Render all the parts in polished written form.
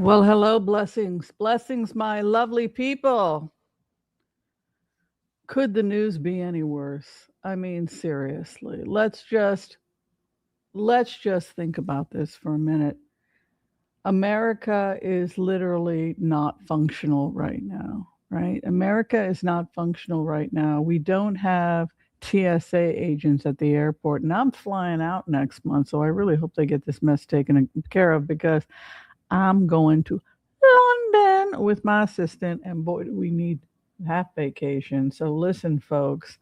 Well, hello, blessings. Blessings, my lovely people. Could the news be any worse? I mean, seriously. Let's just think about this for a minute. America is literally not functional right now, right? America is not functional right now. We don't have TSA agents at the airport, and I'm flying out next month, so I really hope they get this mess taken care of because I'm going to London with my assistant, and boy, do we need half vacation. So listen, folks,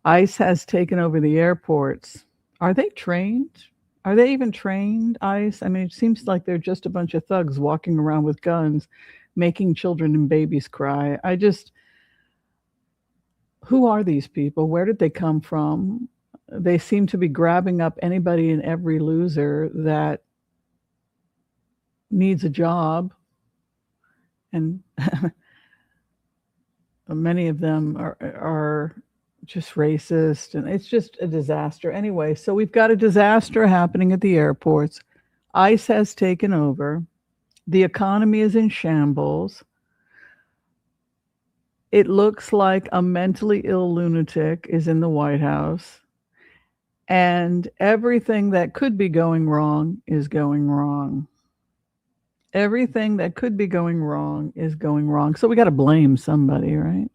ICE has taken over the airports. Are they trained? Are they even trained, ICE? I mean, it seems like they're just a bunch of thugs walking around with guns, making children and babies cry. Who are these people? Where did they come from? They seem to be grabbing up anybody and every loser that needs a job, and many of them are just racist, and it's just a disaster. Anyway, so we've got a disaster happening at the airports. ICE has taken over. The economy is in shambles. It looks like a mentally ill lunatic is in the White House, and everything that could be going wrong is going wrong. Everything that could be going wrong is going wrong. So we got to blame somebody, right?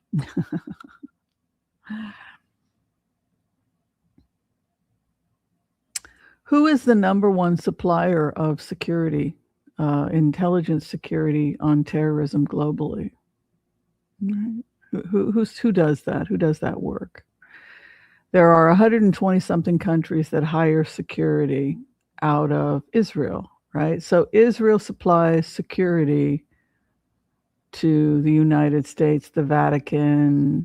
Who is the number one supplier of security, intelligence security on terrorism globally? Right? Who does that? Who does that work? There are 120 something countries that hire security out of Israel, right? So Israel supplies security to the United States, the Vatican,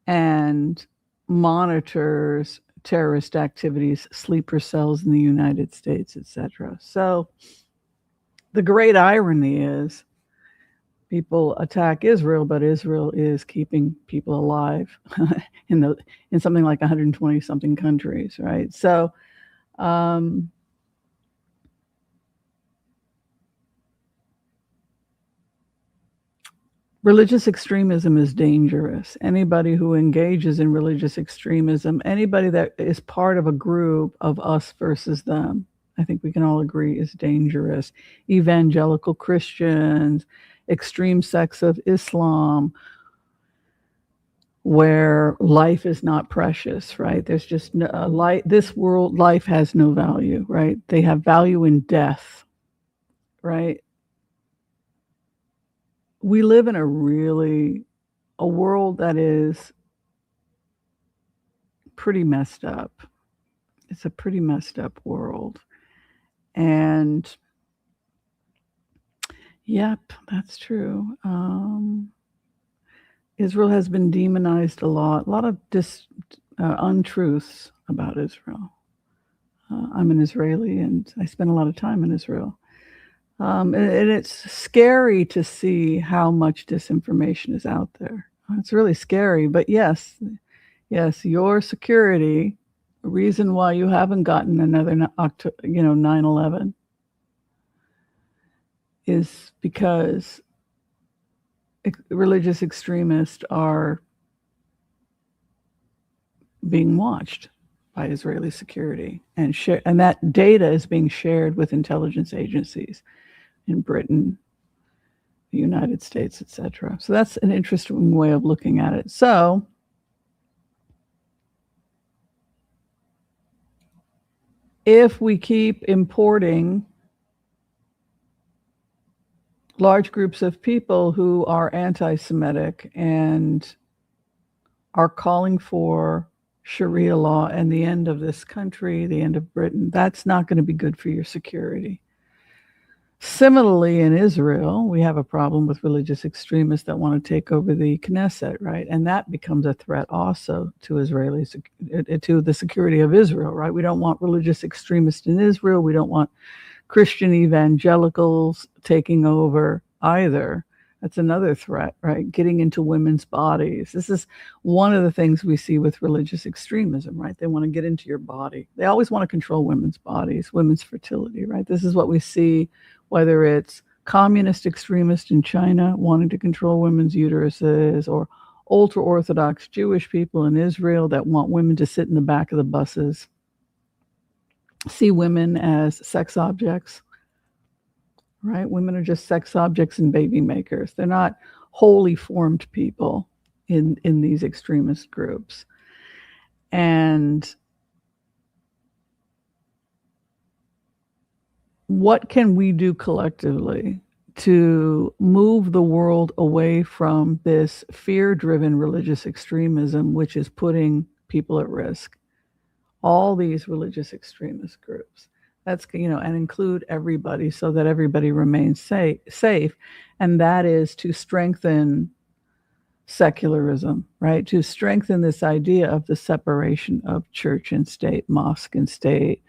and monitors terrorist activities, sleeper cells in the United States, etc. So the great irony is people attack Israel, but Israel is keeping people alive in something like 120 something countries, right? So religious extremism is dangerous. Anybody who engages in religious extremism, anybody that is part of a group of us versus them, I think we can all agree is dangerous. Evangelical Christians, extreme sects of Islam, where life is not precious, right? There's just this world, life has no value, right? They have value in death, right? We live in a world that is pretty messed up. It's a pretty messed up world. And yep, that's true. Israel has been demonized a lot of untruths about Israel. I'm an Israeli, and I spend a lot of time in Israel. And it's scary to see how much disinformation is out there. It's really scary. But yes, your security, the reason why you haven't gotten another 9/11 is because religious extremists are being watched by Israeli security, and that data is being shared with intelligence agencies in Britain, the United States, etc. So that's an interesting way of looking at it. So if we keep importing large groups of people who are anti-Semitic and are calling for Sharia law and the end of this country, the end of Britain, that's not going to be good for your security. Similarly, in Israel, we have a problem with religious extremists that want to take over the Knesset, right? And that becomes a threat also to Israelis, to the security of Israel, right? We don't want religious extremists in Israel. We don't want Christian evangelicals taking over either. That's another threat, right? Getting into women's bodies. This is one of the things we see with religious extremism, right? They want to get into your body. They always want to control women's bodies, women's fertility, right? This is what we see, whether it's communist extremists in China wanting to control women's uteruses, or ultra-Orthodox Jewish people in Israel that want women to sit in the back of the buses, see women as sex objects, right? Women are just sex objects and baby makers. They're not wholly formed people in these extremist groups. And what can we do collectively to move the world away from this fear-driven religious extremism, which is putting people at risk? All these religious extremist groups, that's, and include everybody so that everybody remains safe. And that is to strengthen secularism, right? To strengthen this idea of the separation of church and state, mosque and state,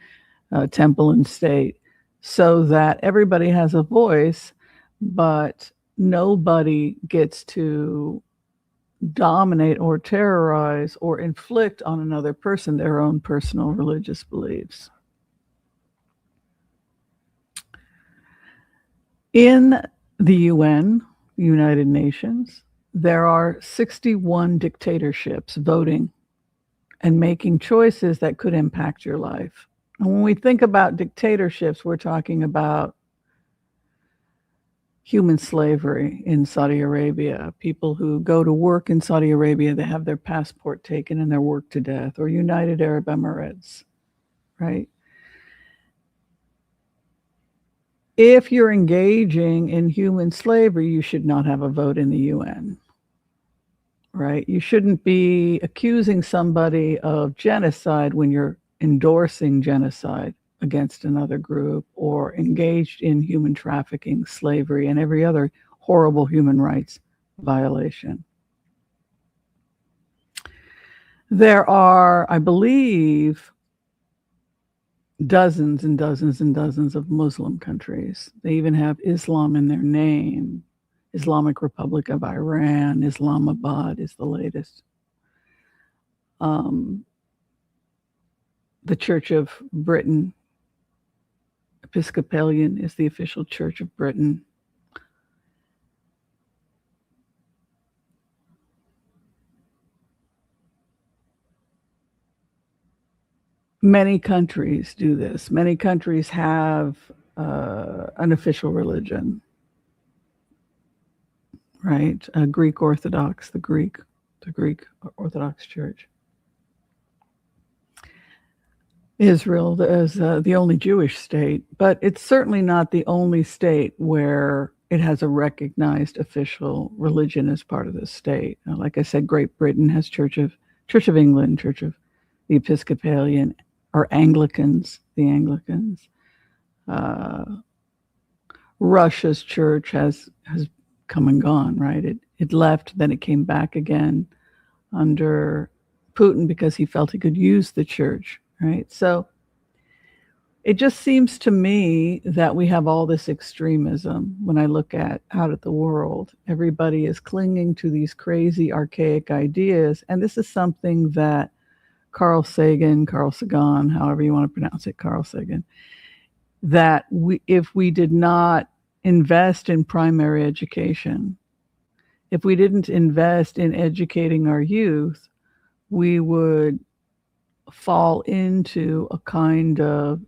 temple and state, so that everybody has a voice, but nobody gets to dominate or terrorize or inflict on another person their own personal religious beliefs. In the UN, United Nations, there are 61 dictatorships voting and making choices that could impact your life. And when we think about dictatorships, we're talking about human slavery in Saudi Arabia, people who go to work in Saudi Arabia, they have their passport taken and they're worked to death, or United Arab Emirates, right? If you're engaging in human slavery, you should not have a vote in the UN, right? You shouldn't be accusing somebody of genocide when you're endorsing genocide against another group, or engaged in human trafficking, slavery, and every other horrible human rights violation. There are, I believe, dozens and dozens and dozens of Muslim countries. They even have Islam in their name. Islamic Republic of Iran, Islamabad is the latest. The Church of Britain, Episcopalian, is the official Church of Britain. Many countries do this. Many countries have an official religion, right? Greek Orthodox, the Greek Orthodox Church. Israel is the only Jewish state, but it's certainly not the only state where it has a recognized official religion as part of the state. Like I said, Great Britain has Church of England, Church of the Episcopalian, or Anglicans, the Anglicans. Russia's church has come and gone, right? It left, then it came back again under Putin because he felt he could use the church. Right. So it just seems to me that we have all this extremism when I look out at the world. Everybody is clinging to these crazy, archaic ideas. And this is something that Carl Sagan, however you want to pronounce it, Carl Sagan, that if we did not invest in primary education, if we didn't invest in educating our youth, we would fall into a kind of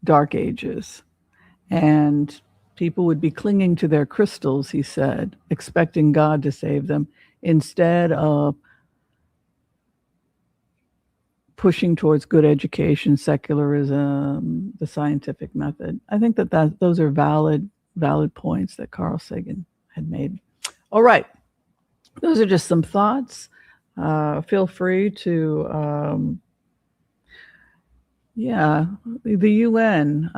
dark ages, and people would be clinging to their crystals, he said, expecting God to save them, instead of pushing towards good education, secularism, the scientific method. I think that those are valid points that Carl Sagan had made. All right, those are just some thoughts. Feel free to, the UN,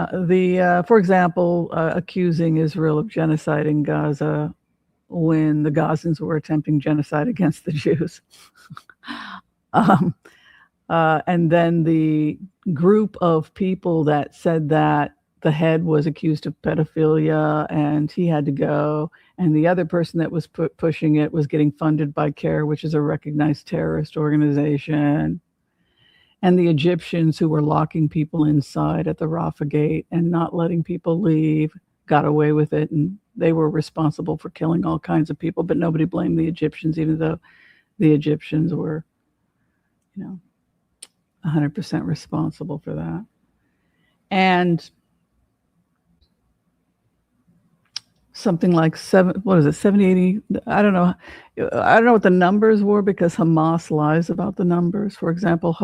for example, accusing Israel of genocide in Gaza when the Gazans were attempting genocide against the Jews. And then the group of people that said that the head was accused of pedophilia and he had to go, and the other person that was pushing it was getting funded by CARE, which is a recognized terrorist organization. and the Egyptians who were locking people inside at the Rafah gate and not letting people leave got away with it, and they were responsible for killing all kinds of people, but nobody blamed the Egyptians, even though the Egyptians were, 100% responsible for that. And something like 70, 80, I don't know what the numbers were, because Hamas lies about the numbers. For example,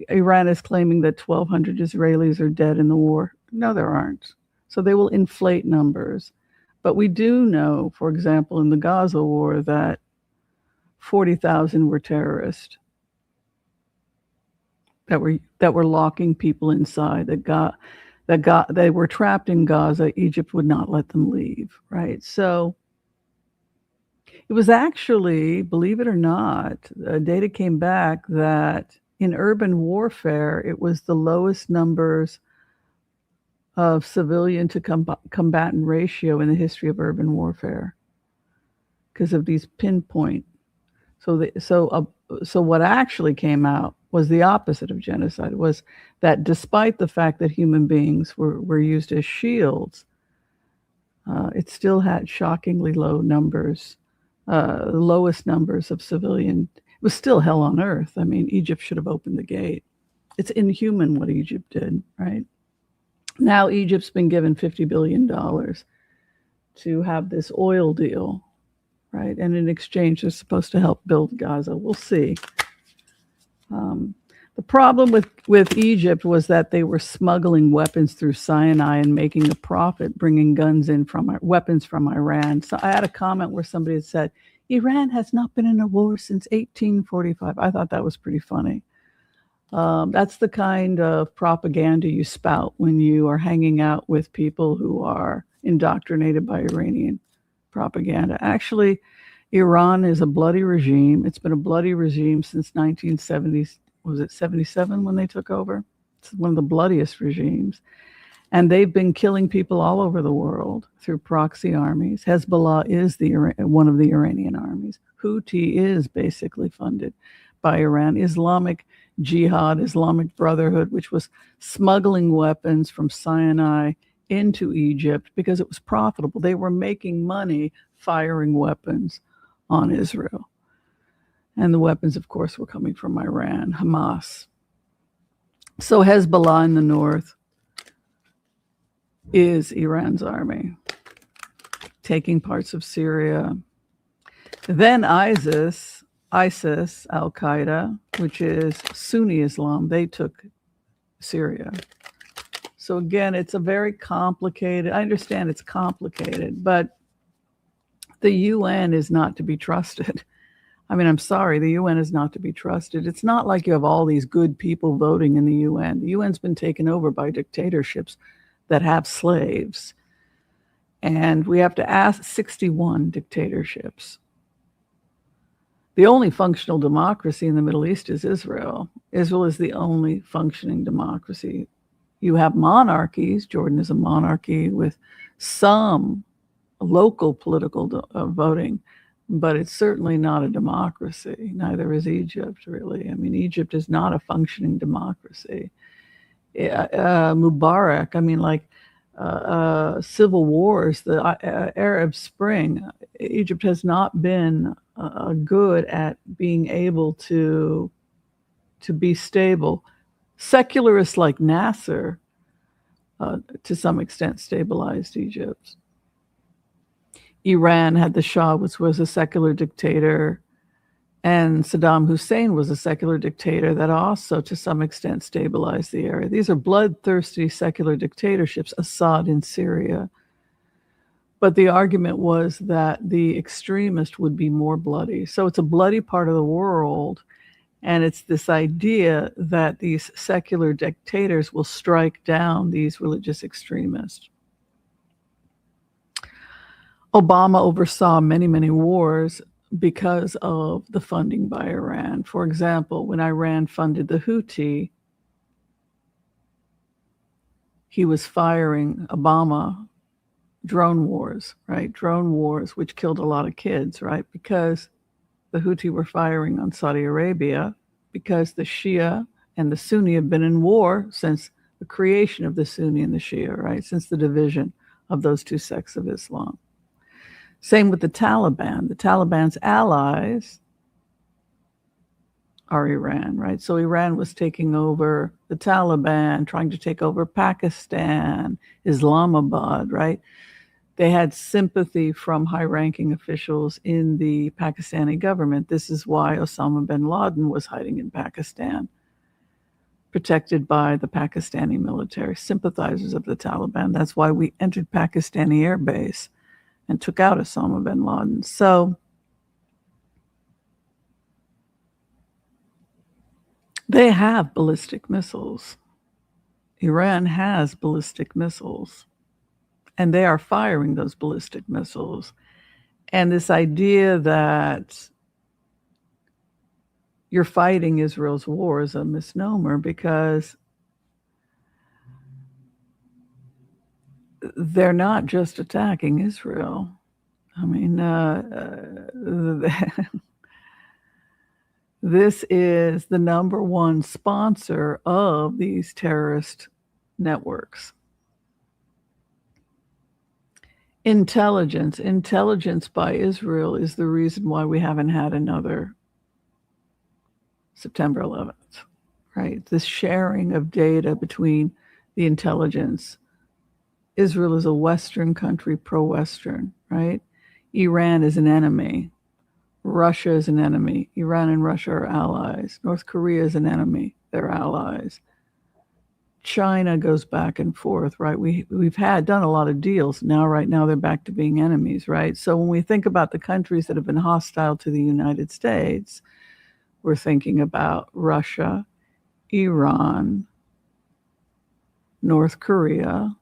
Iran is claiming that 1,200 Israelis are dead in the war. No, there aren't. So they will inflate numbers. But we do know, for example, in the Gaza war, that 40,000 were terrorists that were locking people inside, they were trapped in Gaza. Egypt would not let them leave, right? So it was actually, believe it or not, data came back that in urban warfare, it was the lowest numbers of civilian to combatant ratio in the history of urban warfare, because of these pinpoint. So what actually came out was the opposite of genocide, was that despite the fact that human beings were used as shields, it still had shockingly low numbers, the lowest numbers of civilian. It was still hell on earth. I mean, Egypt should have opened the gate. It's inhuman what Egypt did, right? Now Egypt's been given $50 billion to have this oil deal, right? And in exchange, they're supposed to help build Gaza. We'll see. The problem with Egypt was that they were smuggling weapons through Sinai and making a profit, bringing weapons from Iran. So I had a comment where somebody had said, Iran has not been in a war since 1845. I thought that was pretty funny. That's the kind of propaganda you spout when you are hanging out with people who are indoctrinated by Iranian propaganda. Actually, Iran is a bloody regime. It's been a bloody regime since 1970. Was it 77 when they took over? It's one of the bloodiest regimes. And they've been killing people all over the world through proxy armies. Hezbollah is one of the Iranian armies. Houthi is basically funded by Iran. Islamic Jihad, Islamic Brotherhood, which was smuggling weapons from Sinai into Egypt because it was profitable. They were making money firing weapons on Israel. And the weapons, of course, were coming from Iran, Hamas. So Hezbollah in the north is Iran's army, taking parts of Syria. Then ISIS, Al-Qaeda, which is Sunni Islam, they took Syria. So again, it's a very complicated, I understand it's complicated, but the UN is not to be trusted. I mean, I'm sorry, the UN is not to be trusted. It's not like you have all these good people voting in the UN. The UN's been taken over by dictatorships that have slaves. And we have to ask 61 dictatorships. The only functional democracy in the Middle East is Israel. Israel is the only functioning democracy. You have monarchies. Jordan is a monarchy with some local political voting, but it's certainly not a democracy. Neither is Egypt, really. I mean, Egypt is not a functioning democracy. Mubarak, I mean, like civil wars, the Arab Spring, Egypt has not been good at being able to be stable. Secularists like Nasser, to some extent, stabilized Egypt. Iran had the Shah, which was a secular dictator, and Saddam Hussein was a secular dictator that also, to some extent, stabilized the area. These are bloodthirsty secular dictatorships, Assad in Syria. But the argument was that the extremist would be more bloody. So it's a bloody part of the world, and it's this idea that these secular dictators will strike down these religious extremists. Obama oversaw many, many wars because of the funding by Iran. For example, when Iran funded the Houthi, he was firing Obama drone wars, right? Drone wars, which killed a lot of kids, right? Because the Houthi were firing on Saudi Arabia, because the Shia and the Sunni have been in war since the creation of the Sunni and the Shia, right? Since the division of those two sects of Islam. Same with the Taliban. The Taliban's allies are Iran, right? So Iran was taking over the Taliban, trying to take over Pakistan, Islamabad, right? They had sympathy from high-ranking officials in the Pakistani government. This is why Osama bin Laden was hiding in Pakistan, protected by the Pakistani military, sympathizers of the Taliban. That's why we entered Pakistani air base and took out Osama bin Laden. So they have ballistic missiles. Iran has ballistic missiles, and they are firing those ballistic missiles. And this idea that you're fighting Israel's war is a misnomer, because they're not just attacking Israel. I mean, this is the number one sponsor of these terrorist networks. Intelligence by Israel is the reason why we haven't had another September 11th, right? This sharing of data between the intelligence. Israel is a Western country, pro-Western, right? Iran is an enemy. Russia is an enemy. Iran and Russia are allies. North Korea is an enemy. They're allies. China goes back and forth, right? We've done a lot of deals. Right now they're back to being enemies, right? So when we think about the countries that have been hostile to the United States, we're thinking about Russia, Iran, North Korea,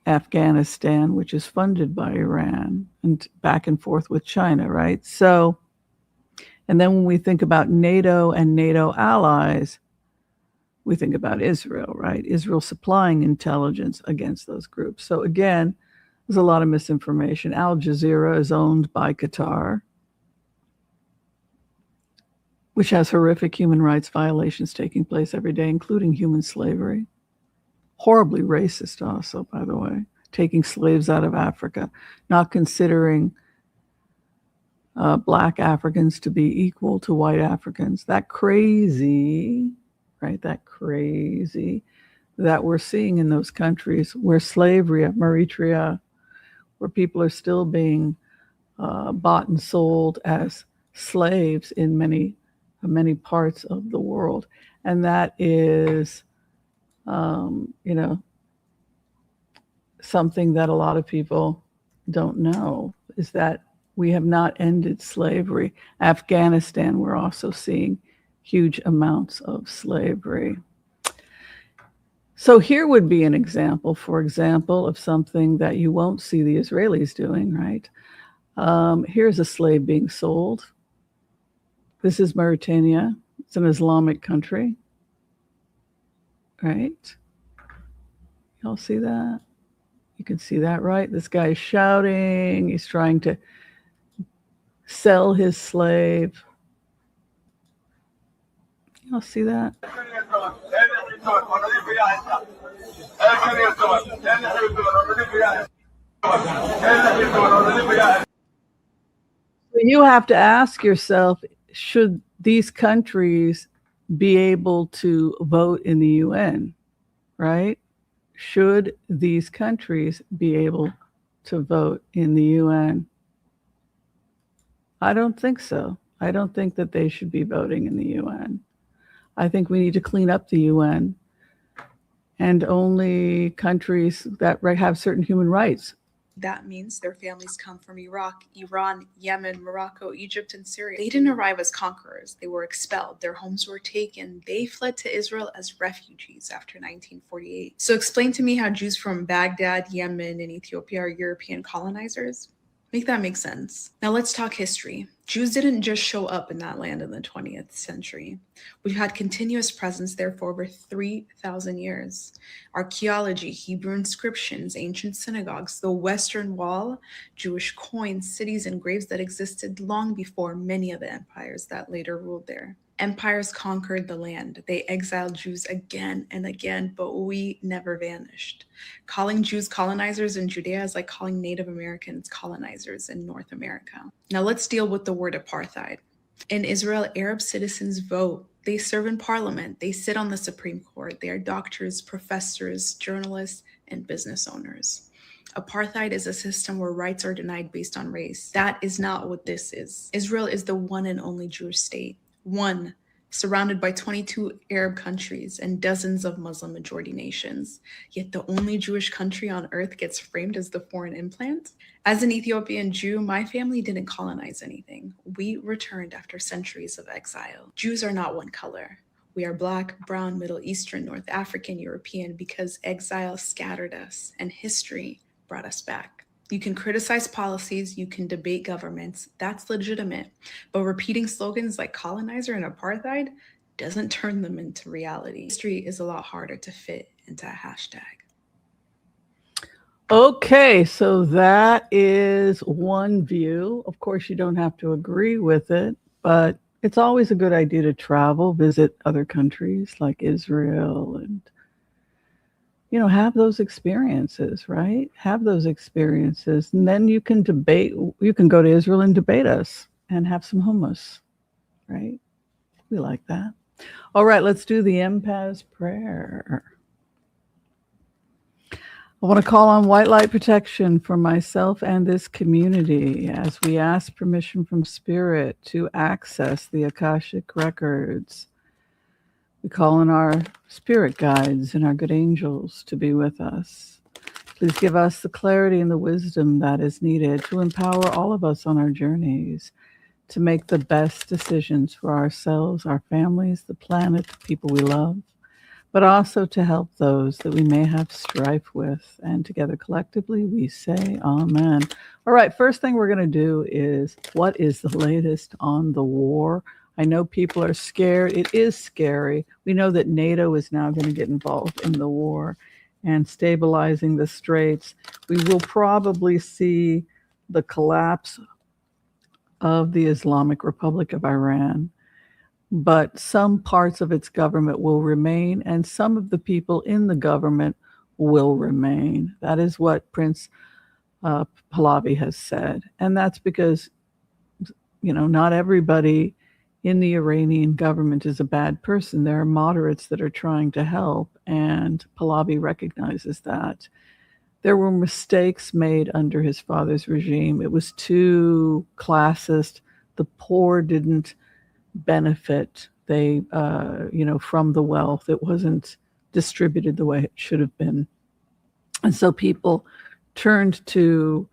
Afghanistan, which is funded by Iran, and back and forth with China, right? So, and then when we think about NATO and NATO allies, we think about Israel, right? Israel supplying intelligence against those groups. So again, there's a lot of misinformation. Al Jazeera is owned by Qatar, which has horrific human rights violations taking place every day, including human slavery. Horribly racist also, by the way, taking slaves out of Africa, not considering Black Africans to be equal to white Africans. That crazy, right? That crazy that we're seeing in those countries where slavery, Eritrea, where people are still being bought and sold as slaves in many parts of the world. And that is, something that a lot of people don't know, is that we have not ended slavery. Afghanistan, we're also seeing huge amounts of slavery. So here would be an example, for example, of something that you won't see the Israelis doing, right? Here's a slave being sold. This is Mauritania. It's an Islamic country, right? Y'all see that? You can see that, right? This guy is shouting. He's trying to sell his slave. Y'all see that? So you have to ask yourself, should these countries be able to vote in the UN, right? Should these countries be able to vote in the UN? I don't think so. I don't think that they should be voting in the UN. I think we need to clean up the UN, and only countries that have certain human rights. That means their families come from Iraq, Iran, Yemen, Morocco, Egypt, and Syria. They didn't arrive as conquerors. They were expelled. Their homes were taken. They fled to Israel as refugees after 1948. So explain to me how Jews from Baghdad, Yemen, and Ethiopia are European colonizers? Make that make sense. Now let's talk history. Jews didn't just show up in that land in the 20th century. We've had continuous presence there for over 3,000 years. Archaeology, Hebrew inscriptions, ancient synagogues, the Western Wall, Jewish coins, cities, and graves that existed long before many of the empires that later ruled there. Empires conquered the land. They exiled Jews again and again, but we never vanished. Calling Jews colonizers in Judea is like calling Native Americans colonizers in North America. Now let's deal with the word apartheid. In Israel, Arab citizens vote. They serve in parliament. They sit on the Supreme Court. They are doctors, professors, journalists, and business owners. Apartheid is a system where rights are denied based on race. That is not what this is. Israel is the one and only Jewish state. One, surrounded by 22 Arab countries and dozens of Muslim majority nations. Yet the only Jewish country on earth gets framed as the foreign implant? As an Ethiopian Jew, my family didn't colonize anything. We returned after centuries of exile. Jews are not one color. We are Black, brown, Middle Eastern, North African, European, because exile scattered us and history brought us back. You can criticize policies, you can debate governments, that's legitimate. But repeating slogans like colonizer and apartheid doesn't turn them into reality. History is a lot harder to fit into a hashtag. Okay, so that is one view. Of course, you don't have to agree with it, but it's always a good idea to travel, visit other countries like Israel and have those experiences, right? Have those experiences. And then you can debate, you can go to Israel and debate us and have some hummus, right? We like that. All right, let's do the empath's prayer. I want to call on white light protection for myself and this community as we ask permission from Spirit to access the Akashic records. We call on our spirit guides and our good angels to be with us. Please give us the clarity and the wisdom that is needed to empower all of us on our journeys to make the best decisions for ourselves, our families, the planet, the people we love, but also to help those that we may have strife with. And together collectively, we say amen. All right, first thing we're going to do is, what is the latest on the war? I know people are scared. It is scary. We know that NATO is now going to get involved in the war and stabilizing the straits. We will probably see the collapse of the Islamic Republic of Iran, but some parts of its government will remain, and some of the people in the government will remain. That is what Prince Pahlavi has said. And that's because, not everybody in the Iranian government is a bad person. There are moderates that are trying to help, and Pahlavi recognizes that. There were mistakes made under his father's regime. It was too classist. The poor didn't benefit from the wealth. It wasn't distributed the way it should have been. And so people turned to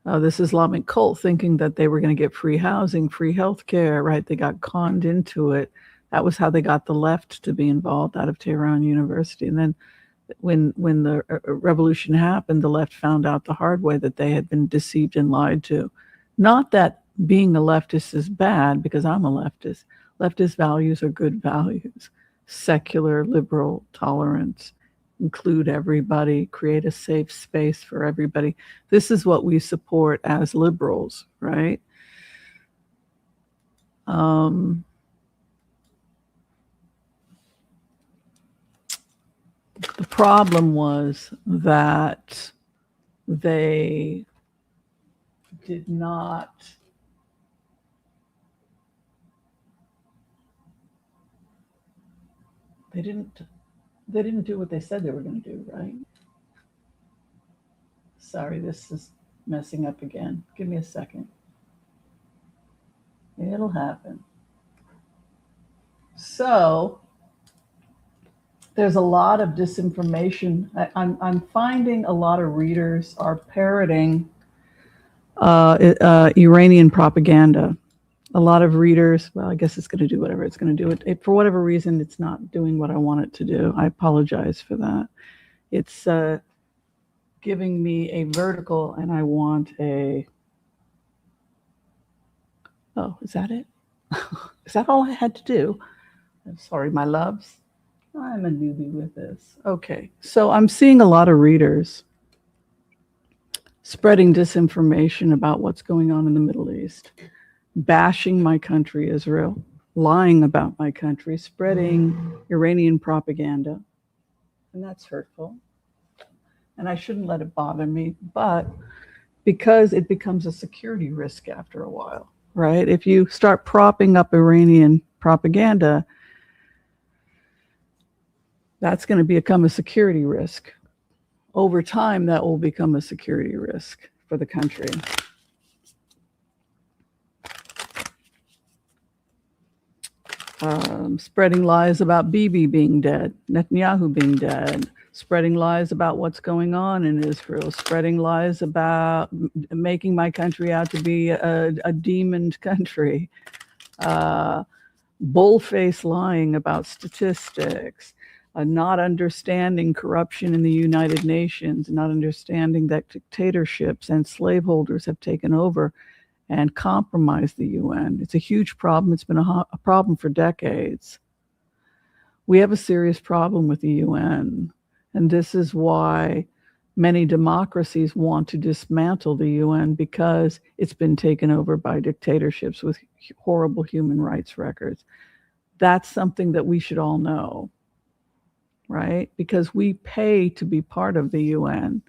this Islamic cult thinking that they were going to get free housing, free healthcare, right? They got conned into it. That was how they got the left to be involved out of Tehran University. And then when the revolution happened, the left found out the hard way that they had been deceived and lied to. Not that being a leftist is bad, because I'm a leftist. Leftist values are good values. Secular, liberal, tolerance, include everybody, create a safe space for everybody. This is what we support as liberals, right? The problem was that they did not they didn't do what they said they were going to do, right? Sorry, this is messing up again. Give me a second. It'll happen. So there's a lot of disinformation. I'm finding a lot of readers are parroting Iranian propaganda. A lot of readers, well, I guess it's going to do whatever it's going to do. It for whatever reason, it's not doing what I want it to do. I apologize for that. It's giving me a vertical, and I want a... Oh, is that it? Is that all I had to do? I'm sorry, my loves. I'm a newbie with this. Okay, so I'm seeing a lot of readers spreading disinformation about what's going on in the Middle East, bashing my country, Israel, lying about my country, spreading Iranian propaganda. And that's hurtful. And I shouldn't let it bother me, but because it becomes a security risk after a while, right? If you start propping up Iranian propaganda, that's going to become a security risk. Over time, that will become a security risk for the country. Spreading lies about Bibi being dead, Netanyahu being dead, spreading lies about what's going on in Israel, spreading lies about making my country out to be a demoned country, bullface lying about statistics, not understanding corruption in the United Nations, not understanding that dictatorships and slaveholders have taken over and compromised the UN. It's a huge problem. It's been a problem for decades. We have a serious problem with the UN, and this is why many democracies want to dismantle the UN, because it's been taken over by dictatorships with horrible human rights records. That's something that we should all know, right? Because we pay to be part of the UN.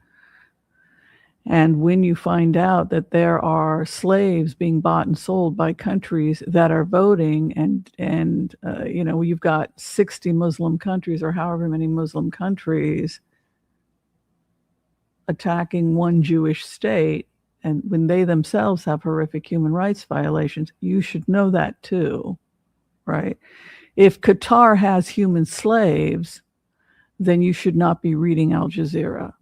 And when you find out that there are slaves being bought and sold by countries that are voting, and you've got 60 Muslim countries or however many Muslim countries attacking one Jewish state, and when they themselves have horrific human rights violations, you should know that too, right? If Qatar has human slaves, then you should not be reading Al Jazeera.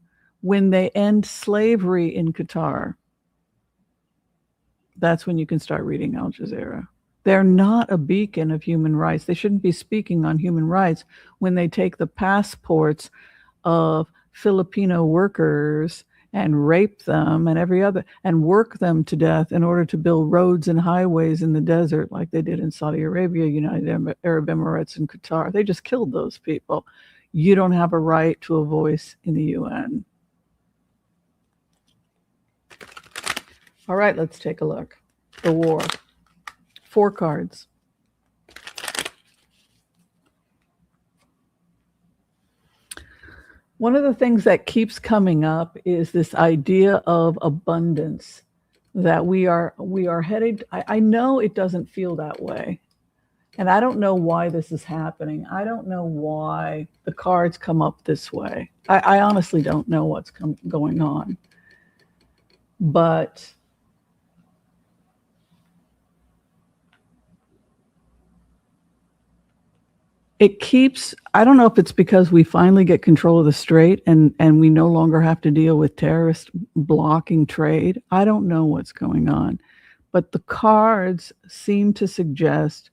When they end slavery in Qatar, that's when you can start reading Al Jazeera. They're not a beacon of human rights. They shouldn't be speaking on human rights when they take the passports of Filipino workers and rape them and work them to death in order to build roads and highways in the desert like they did in Saudi Arabia, United Arab Emirates, and Qatar. They just killed those people. You don't have a right to a voice in the UN. All right, let's take a look. The war. 4 cards. One of the things that keeps coming up is this idea of abundance, that we are headed. I know it doesn't feel that way. And I don't know why this is happening. I don't know why the cards come up this way. I honestly don't know what's going on. But it keeps, I don't know if it's because we finally get control of the strait and we no longer have to deal with terrorists blocking trade. I don't know what's going on. But the cards seem to suggest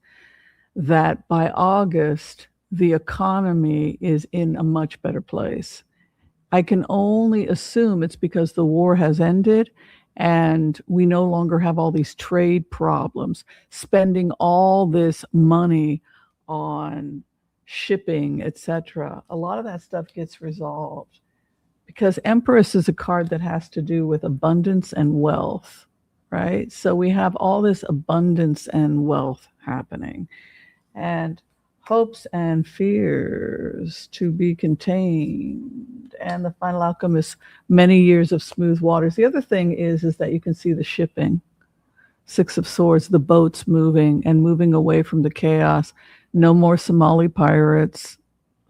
that by August, the economy is in a much better place. I can only assume it's because the war has ended and we no longer have all these trade problems, spending all this money on shipping, etc. A lot of that stuff gets resolved because Empress is a card that has to do with abundance and wealth, right? So we have all this abundance and wealth happening, and hopes and fears to be contained. And the final outcome is many years of smooth waters. The other thing is that you can see the shipping, 6 of Swords, the boats moving and moving away from the chaos. No more Somali pirates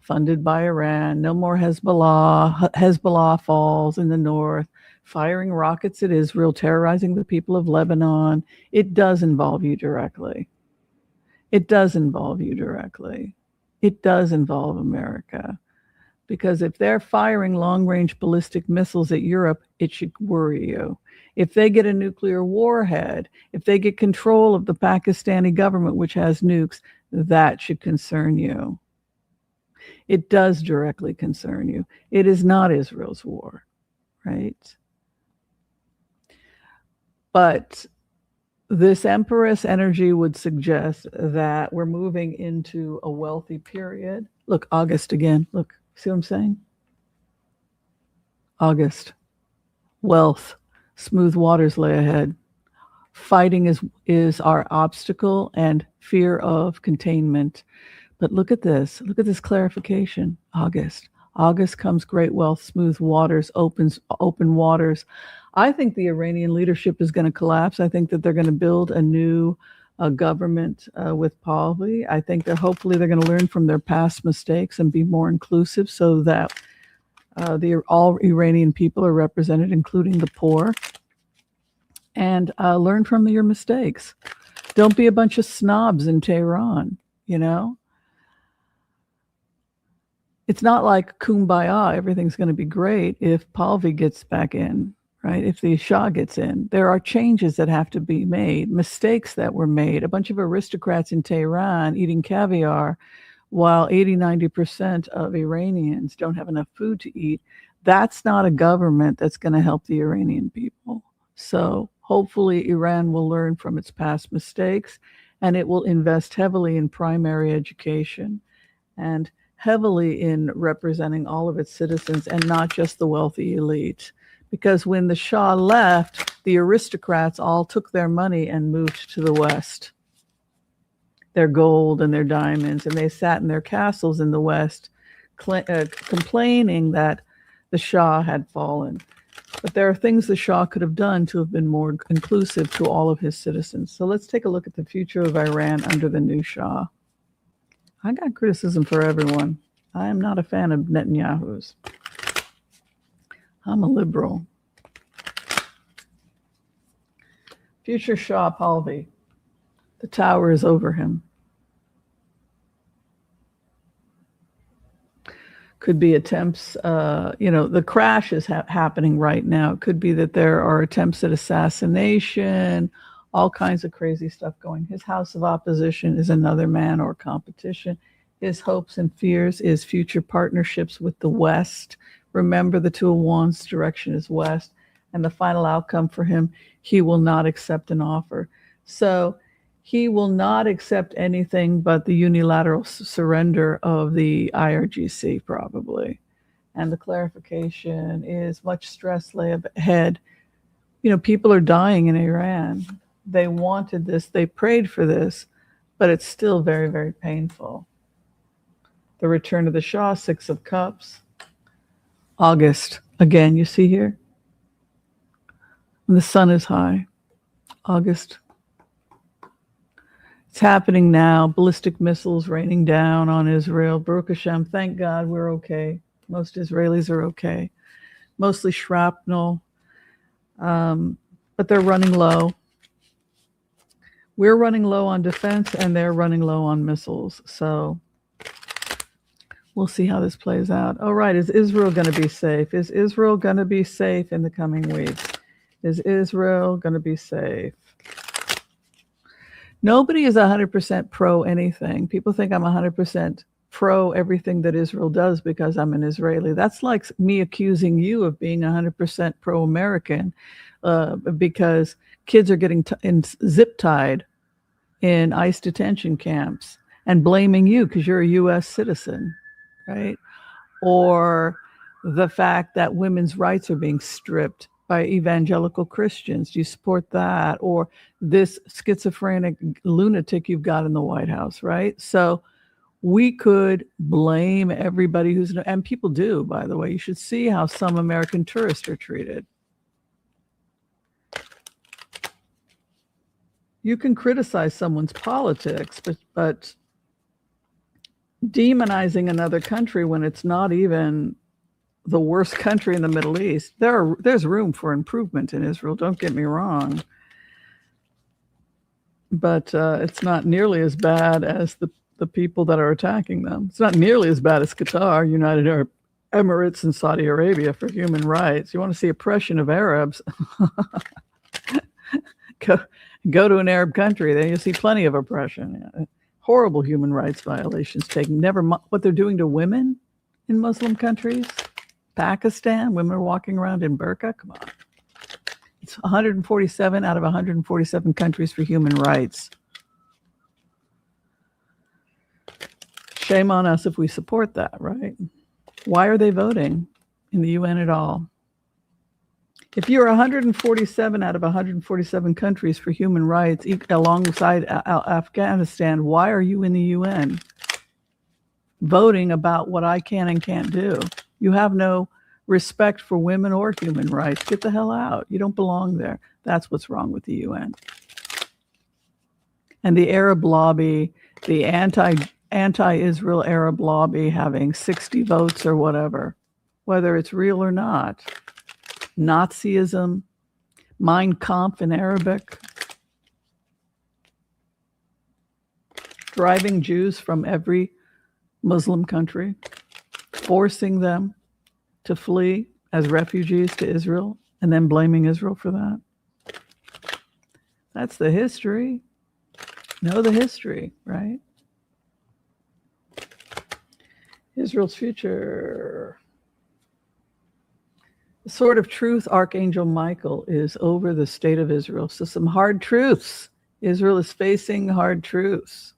funded by Iran. No more Hezbollah. Hezbollah falls in the north, firing rockets at Israel, terrorizing the people of Lebanon. It does involve you directly. It does involve you directly. It does involve America. Because if they're firing long-range ballistic missiles at Europe, it should worry you. If they get a nuclear warhead, if they get control of the Pakistani government, which has nukes, that should concern you. It does directly concern you. It is not Israel's war, right? But this Empress energy would suggest that we're moving into a wealthy period. Look, August again. Look, see what I'm saying? August. Wealth. Smooth waters lay ahead. Fighting is our obstacle and fear of containment. But look at this. Look at this clarification. August. August comes great wealth, smooth waters, open waters. I think the Iranian leadership is going to collapse. I think that they're going to build a new government with Pahlavi. I think hopefully they're going to learn from their past mistakes and be more inclusive so that all Iranian people are represented, including the poor, and learn from your mistakes. Don't be a bunch of snobs in Tehran, you know? It's not like kumbaya, everything's going to be great if Pahlavi gets back in, right? If the Shah gets in. There are changes that have to be made, mistakes that were made. A bunch of aristocrats in Tehran eating caviar while 80-90% of Iranians don't have enough food to eat. That's not a government that's going to help the Iranian people. So hopefully Iran will learn from its past mistakes, and it will invest heavily in primary education and heavily in representing all of its citizens and not just the wealthy elite. Because when the Shah left, the aristocrats all took their money and moved to the West, their gold and their diamonds, and they sat in their castles in the West complaining that the Shah had fallen. But there are things the Shah could have done to have been more inclusive to all of his citizens. So let's take a look at the future of Iran under the new Shah. I got criticism for everyone. I am not a fan of Netanyahu's. I'm a liberal. Future Shah Pahlavi. The tower is over him. Could be attempts, the crash is happening right now. It could be that there are attempts at assassination, all kinds of crazy stuff going. His house of opposition is another man or competition. His hopes and fears is future partnerships with the West. Remember, the Two of Wands direction is West. And the final outcome for him, he will not accept an offer. So he will not accept anything but the unilateral surrender of the IRGC, probably. And the clarification is much stress lay ahead. People are dying in Iran. They wanted this, they prayed for this, but it's still very, very painful. The return of the Shah, Six of Cups. August, again, you see here? And the sun is high. August. It's happening now. Ballistic missiles raining down on Israel. Baruch Hashem, thank God we're okay. Most Israelis are okay. Mostly shrapnel, but they're running low. We're running low on defense, and they're running low on missiles. So we'll see how this plays out. All right, is Israel going to be safe? Is Israel going to be safe in the coming weeks? Is Israel going to be safe? Nobody is 100% pro anything. People think I'm 100% pro everything that Israel does because I'm an Israeli. That's like me accusing you of being 100% pro-American because kids are getting zip-tied in ICE detention camps and blaming you because you're a U.S. citizen, right? Or the fact that women's rights are being stripped by evangelical Christians. Do you support that? Or this schizophrenic lunatic you've got in the White House, right? So we could blame everybody and people do, by the way. You should see how some American tourists are treated. You can criticize someone's politics, but demonizing another country when it's not even the worst country in the Middle East, there's room for improvement in Israel, don't get me wrong. But it's not nearly as bad as the people that are attacking them. It's not nearly as bad as Qatar, United Arab Emirates, and Saudi Arabia for human rights. You want to see oppression of Arabs? Go to an Arab country, then you'll see plenty of oppression. Yeah. Horrible human rights violations taken. Never mind what they're doing to women in Muslim countries. Pakistan, women are walking around in burqa. Come on. It's 147 out of 147 countries for human rights. Shame on us if we support that, right? Why are they voting in the UN at all? If you're 147 out of 147 countries for human rights alongside Afghanistan, why are you in the UN voting about what I can and can't do? You have no respect for women or human rights. Get the hell out. You don't belong there. That's what's wrong with the UN. And the Arab lobby, the anti-Israel Arab lobby having 60 votes or whatever, whether it's real or not. Nazism, Mein Kampf in Arabic, driving Jews from every Muslim country, forcing them to flee as refugees to Israel, and then blaming Israel for that. That's the history. Know the history, right? Israel's future. The sword of truth, Archangel Michael, is over the state of Israel. So some hard truths. Israel is facing hard truths.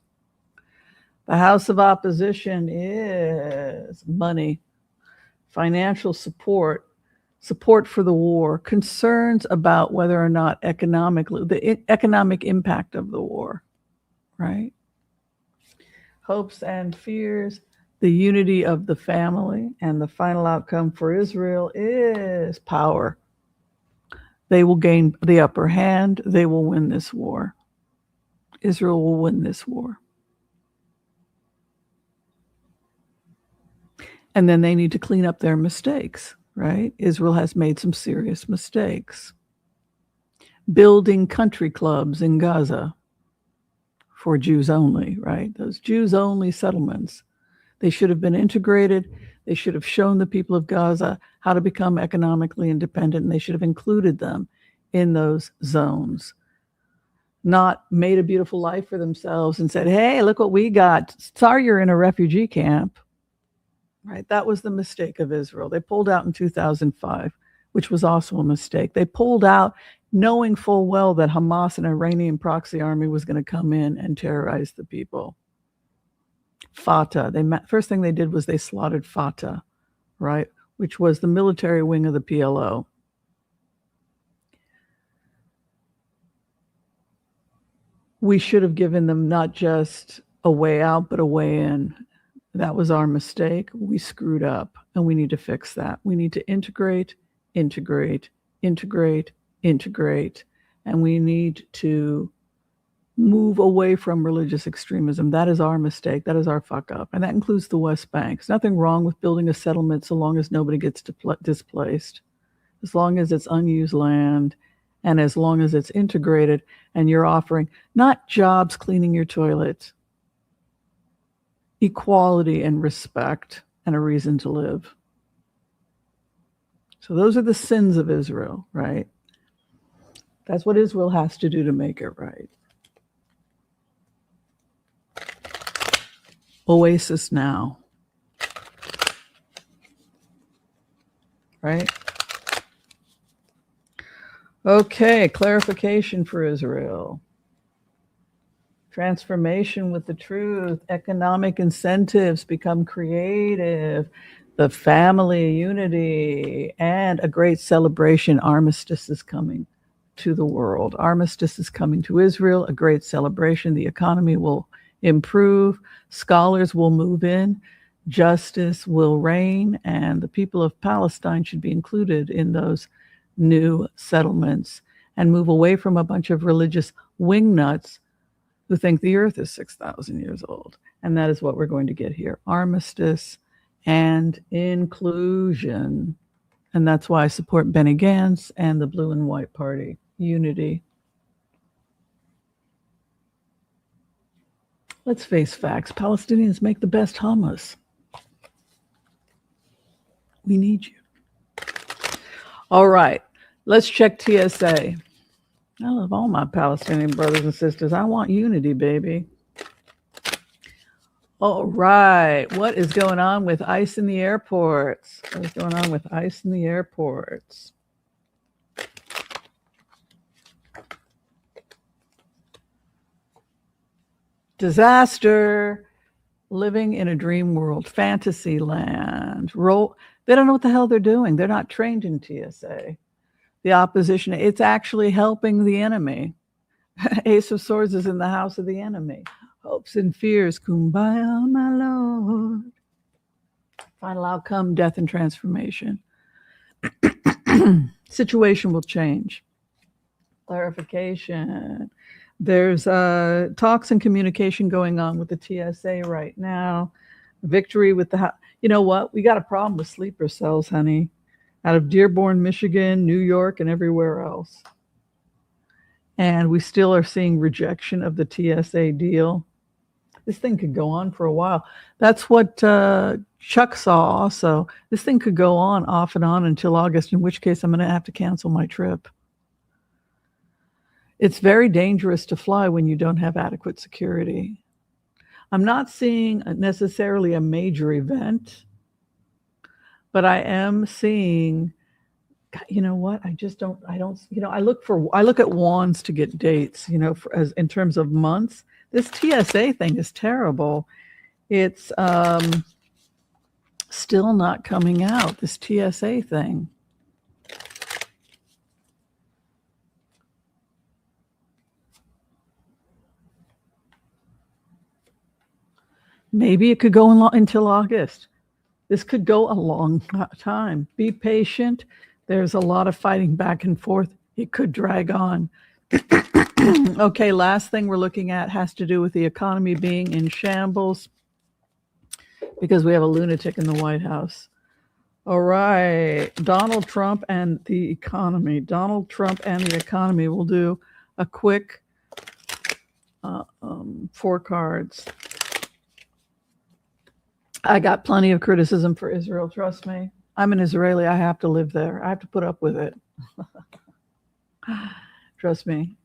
The house of opposition is money, financial support, support for the war, concerns about whether or not the economic impact of the war, right? Hopes and fears, the unity of the family, and the final outcome for Israel is power. They will gain the upper hand. They will win this war. Israel will win this war. And then they need to clean up their mistakes, right? Israel has made some serious mistakes. Building country clubs in Gaza for Jews only, right? Those Jews only settlements. They should have been integrated. They should have shown the people of Gaza how to become economically independent, and they should have included them in those zones. Not made a beautiful life for themselves and said, hey, look what we got. Sorry you're in a refugee camp. Right? That was the mistake of Israel. They pulled out in 2005, which was also a mistake. They pulled out knowing full well that Hamas, an Iranian proxy army, was going to come in and terrorize the people. Fatah. First thing they did was they slaughtered Fatah, right? Which was the military wing of the PLO. We should have given them not just a way out, but a way in. That was our mistake. We screwed up, and we need to fix that. We need to integrate, and we need to move away from religious extremism. That is our mistake. That is our fuck up. And that includes the West Bank. There's nothing wrong with building a settlement so long as nobody gets displaced, as long as it's unused land, and as long as it's integrated and you're offering not jobs cleaning your toilet, equality and respect and a reason to live. So those are the sins of Israel, right? That's what Israel has to do to make it right. Oasis now. Right? Okay, clarification for Israel. Transformation with the truth. Economic incentives become creative. The family unity and a great celebration. Armistice is coming to the world. Armistice is coming to Israel. A great celebration. The economy will improve. Scholars will move in. Justice will reign. And the people of Palestine should be included in those new settlements and move away from a bunch of religious wingnuts who think the earth is 6,000 years old. And that is what we're going to get here. Armistice and inclusion. And that's why I support Benny Gantz and the Blue and White Party. Unity. Let's face facts. Palestinians make the best hummus. We need you. All right. Let's check TSA. I love all my Palestinian brothers and sisters. I want unity, baby. All right. What is going on with ICE in the airports? What is going on with ICE in the airports? Disaster. Living in a dream world. Fantasy land. They don't know what the hell they're doing. They're not trained in TSA. the opposition. It's actually helping the enemy. Ace of Swords is in the house of the enemy. Hopes and fears, kumbaya, my lord. Final outcome, death and transformation. Situation will change. Clarification. There's talks and communication going on with the TSA right now. Victory with the you know what? We got a problem with sleeper cells, honey, out of Dearborn, Michigan, New York, and everywhere else. And we still are seeing rejection of the TSA deal. This thing could go on for a while. That's what Chuck saw also. This thing could go on off and on until August, in which case I'm going to have to cancel my trip. It's very dangerous to fly when you don't have adequate security. I'm not seeing necessarily a major event, but I am seeing, you know what? I look at wands to get dates, as in terms of months. This TSA thing is terrible. It's still not coming out, this TSA thing. Maybe it could go until August. This could go a long time. Be patient. There's a lot of fighting back and forth. It could drag on. Okay, last thing we're looking at has to do with the economy being in shambles because we have a lunatic in the White House. All right, Donald Trump and the economy. Donald Trump and the economy. We'll do a quick 4 cards. I got plenty of criticism for Israel, trust me. I'm an Israeli. I have to live there. I have to put up with it. Trust me.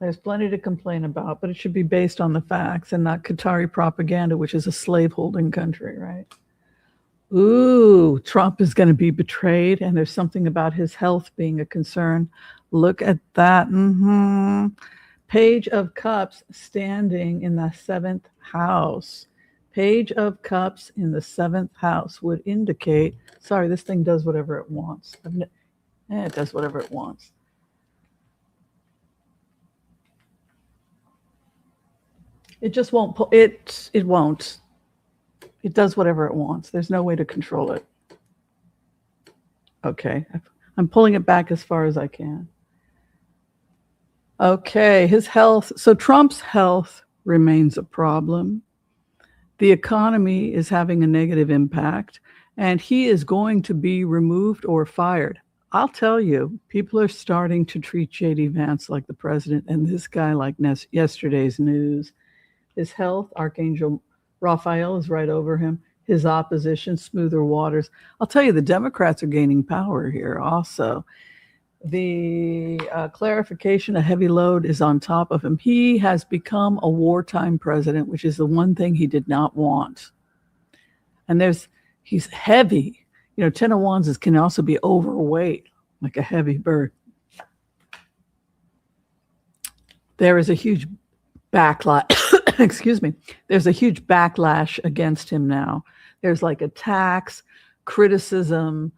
There's plenty to complain about, but it should be based on the facts and not Qatari propaganda, which is a slaveholding country, right? Ooh, Trump is going to be betrayed, and there's something about his health being a concern. Look at that. Page of Cups standing in the 7th house. Page of Cups in the 7th house would indicate, sorry, this thing does whatever it wants. It does whatever it wants. It just won't, it won't. It does whatever it wants. There's no way to control it. Okay, I'm pulling it back as far as I can. Okay, his health. So Trump's health remains a problem. The economy is having a negative impact, and he is going to be removed or fired. I'll tell you, people are starting to treat J.D. Vance like the president and this guy like yesterday's news. His health, Archangel Raphael is right over him. His opposition, smoother waters. I'll tell you, the Democrats are gaining power here also. The clarification, a heavy load is on top of him. He has become a wartime president, which is the one thing he did not want. And he's heavy. 10 of Wands can also be overweight, like a heavy bird. There is a huge backlash. Excuse me. There's a huge backlash against him now. There's like attacks, criticism.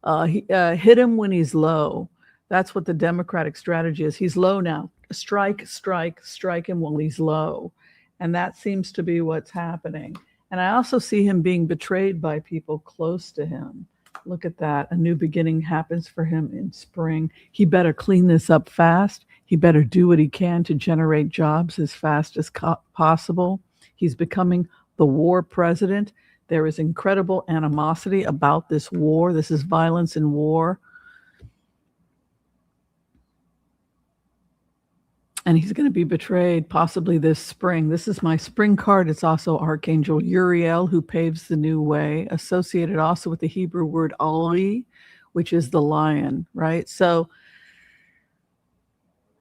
Hit him when he's low. That's what the Democratic strategy is. He's low now. Strike him while he's low. And that seems to be what's happening. And I also see him being betrayed by people close to him. Look at that. A new beginning happens for him in spring. He better clean this up fast. He better do what he can to generate jobs as fast as possible. He's becoming the war president. There is incredible animosity about this war. This is violence and war. And he's going to be betrayed possibly this spring. This is my spring card. It's also Archangel Uriel, who paves the new way, associated also with the Hebrew word Ali, which is the lion, right? So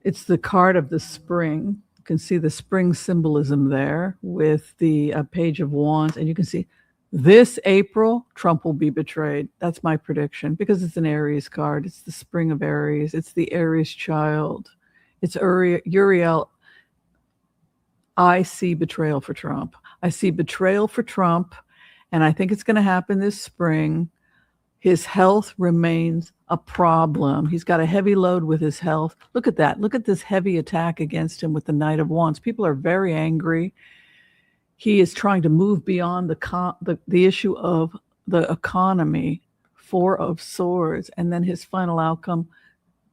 it's the card of the spring. You can see the spring symbolism there with the Page of Wands. And you can see this April, Trump will be betrayed. That's my prediction because it's an Aries card. It's the spring of Aries. It's the Aries child. It's Uriel. I see betrayal for Trump. I see betrayal for Trump, and I think it's going to happen this spring. His health remains a problem. He's got a heavy load with his health. Look at that. Look at this heavy attack against him with the Knight of Wands. People are very angry. He is trying to move beyond the issue of the economy, Four of Swords, and then his final outcome,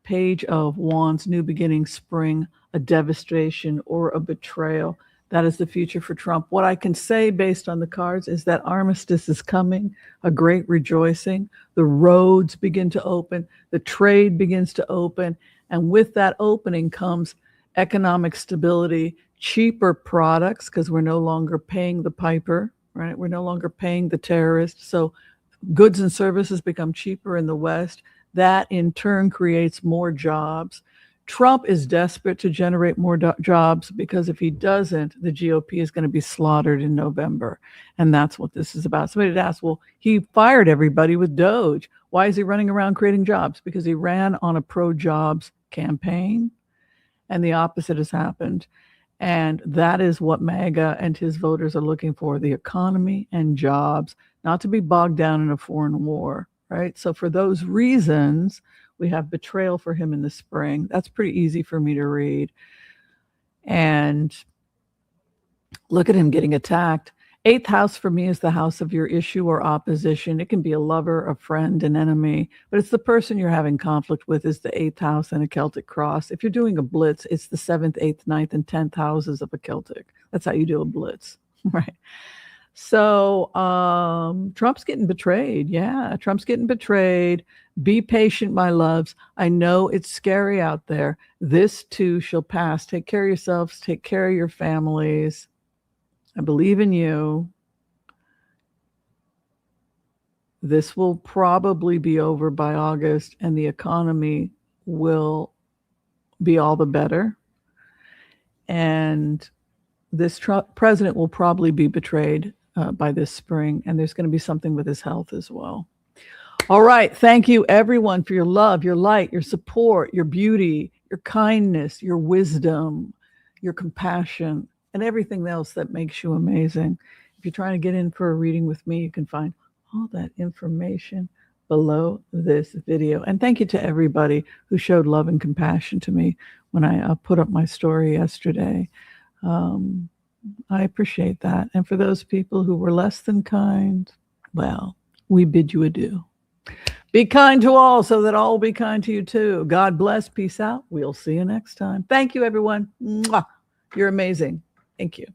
Page of Wands, new beginning, spring, a devastation or a betrayal. That is the future for Trump. What I can say based on the cards is that armistice is coming, a great rejoicing. The roads begin to open, the trade begins to open, and with that opening comes economic stability, cheaper products, because we're no longer paying the piper, right? We're no longer paying the terrorists. So goods and services become cheaper in the West. That in turn creates more jobs. Trump is desperate to generate more jobs because if he doesn't, the GOP is going to be slaughtered in November. And that's what this is about. Somebody had asked, well, he fired everybody with Doge. Why is he running around creating jobs? Because he ran on a pro-jobs campaign, and the opposite has happened. And that is what MAGA and his voters are looking for, the economy and jobs, not to be bogged down in a foreign war, right? So for those reasons, we have betrayal for him in the spring. That's pretty easy for me to read. And look at him getting attacked. 8th house for me is the house of your issue or opposition. It can be a lover, a friend, an enemy, but it's the person you're having conflict with is the 8th house and a Celtic cross. If you're doing a blitz, it's the 7th, 8th, 9th, and 10th houses of a Celtic. That's how you do a blitz, right? So Trump's getting betrayed. Yeah, Trump's getting betrayed. Be patient, my loves. I know it's scary out there. This too shall pass. Take care of yourselves. Take care of your families. I believe in you. This will probably be over by August, and the economy will be all the better. And this president will probably be betrayed by this spring, and there's going to be something with his health as well. All right. Thank you, everyone, for your love, your light, your support, your beauty, your kindness, your wisdom, your compassion, and everything else that makes you amazing. If you're trying to get in for a reading with me, you can find all that information below this video. And thank you to everybody who showed love and compassion to me when I put up my story yesterday. I appreciate that. And for those people who were less than kind, well, we bid you adieu. Be kind to all so that all will be kind to you too. God bless. Peace out. We'll see you next time. Thank you, everyone. Mwah. You're amazing. Thank you.